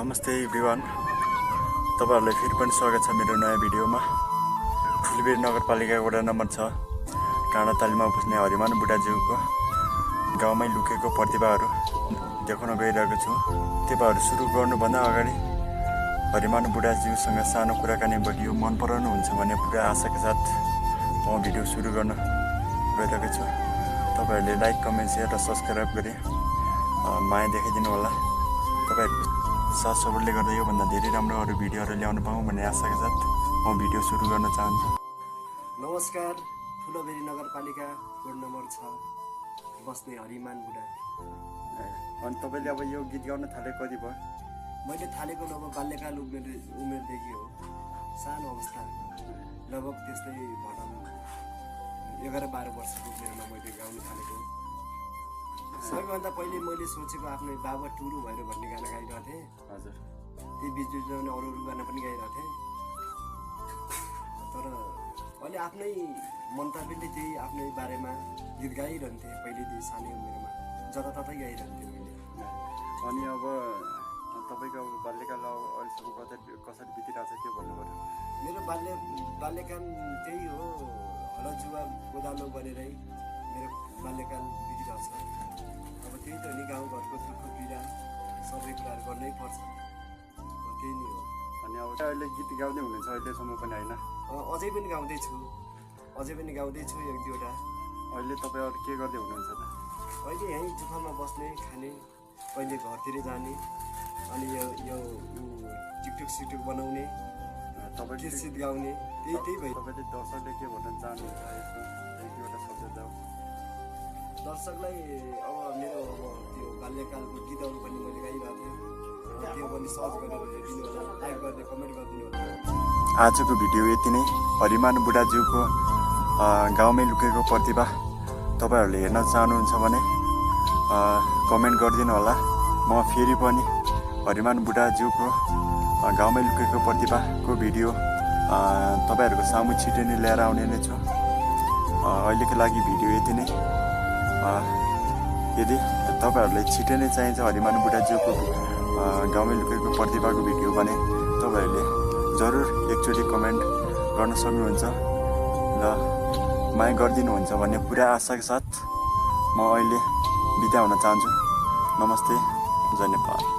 नमस्ते एभ्रिवान, तपाईहरुलाई फेरि पनि स्वागत छ मेरो नयाँ भिडियोमा। ठुलीबेर नगरपालिका वडा नम्बर 6 काँडातालीमा बस्ने हरिमान बुढाज्यूको गाउँमै लुकेको प्रतिभाहरू देखाउन गइरहेको छु। प्रतिभाहरू सुरु गर्नुभन्दा अगाडि हरिमान बुढाज्यूसँग सानो कुराकानी भिडियो मन पराउनुहुन्छ भन्ने पुरा आशाका साथ म भिडियो सुरु गर्न गइरहेको छु। तपाईहरुले लाइक, कमेन्ट, शेयर र सब्स्क्राइब गरी माया देखाइदिनु होला। तपाईहरुको साथ सपोर्टले गर्दा योभन्दा धेरै राम्रो अरू भिडियोहरू ल्याउन पाऊँ भन्ने आशाका साथ म भिडियो सुरु गर्न चाहन्छु। नमस्कार, ठुलोबेरी नगरपालिका वार्ड नम्बर 6 बस्ने हरिमान बुढा। अनि तपाईँले अब यो गीत गाउन थाले कति भयो? मैले थालेको लगभग बाल्यकाल उमेरदेखि हो। सानो अवस्था लगभग त्यस्तै भनौँ 11-12 वर्षको उमेरमा मैले गाउन थालेको। सबैभन्दा पहिले मैले सोचेको आफ्नो बाबा टुरु भएर भन्ने गाना गाइरहेको थिएँ। हजुर, ती बिचबिचमा अरू गाना पनि गाइरहेको थिएँ। तर अहिले आफ्नै मन्तव्यले त्यही आफ्नै बारेमा गीत गाइरहन्थेँ। पहिलेदेखि सानै उमेरमा जताततै गाइरहन्थेँ मैले। अनि अब तपाईँको अब बाल्यकाल अहिलेसम्म कसरी बितिरहेको छ त्यो भन्नु पर्यो। मेरो बाल्यकाल त्यही हो, हलजुवा कोदालो गरेरै मेरो बाल्यकाल बितिरहेको छ। अब त्यही त नि गाउँघरको दुःख पीडा सबै कुराहरू गर्नै पर्छ, त्यही नै हो। अनि अब अहिले गीत गाउँदै हुनुहुन्छ अहिलेसम्म पनि होइन? अझै पनि गाउँदैछु एक दुईवटा। अहिले तपाईँ अरू के गर्दै हुनुहुन्छ त? अहिले यहीँ जुफामा बस्ने, खाने, कहिले घरतिर जाने, अनि यो टिकटक बनाउने, तपाईँ गीत गाउने, त्यही भयो। तपाईँले दर्शकले के भन्न चाहनुहुन्छ यसमा एक दुईवटा शब्द जाऊ? दर्शकलाई अब मेरो त्यो बाल्यकालको गीतहरू पनि मैले गाइरहेको थिएँ, त्यो पनि सर्च गरेर हेरिदिनु होला, लाइक गरेर कमेन्ट गरिदिनु होला। आजको भिडियो यति नै। हरिमान बुढाज्यूको गाउँमै लुकेको प्रतिभा तपाईँहरूले हेर्न चाहनुहुन्छ भने कमेन्ट गरिदिनु होला। म फेरि पनि हरिमान बुढाज्यूको गाउँमै लुकेको प्रतिभाको भिडियो तपाईँहरूको सामु छिटै नै ल्याएर आउने नै छु। अहिलेको लागि भिडियो यति नै। यदि तपाईँहरूलाई छिटै नै चाहिन्छ हरिमान बुढाज्यूको गाउँमै लुकेको प्रतिभाको भिडियो भने तपाईँहरूले जरुर एकचोटि कमेन्ट गर्न सक्नुहुन्छ र माया गरिदिनुहुन्छ भन्ने पुरा आशाका साथ म अहिले बिदा हुन चाहन्छु। नमस्ते, जय नेपाल।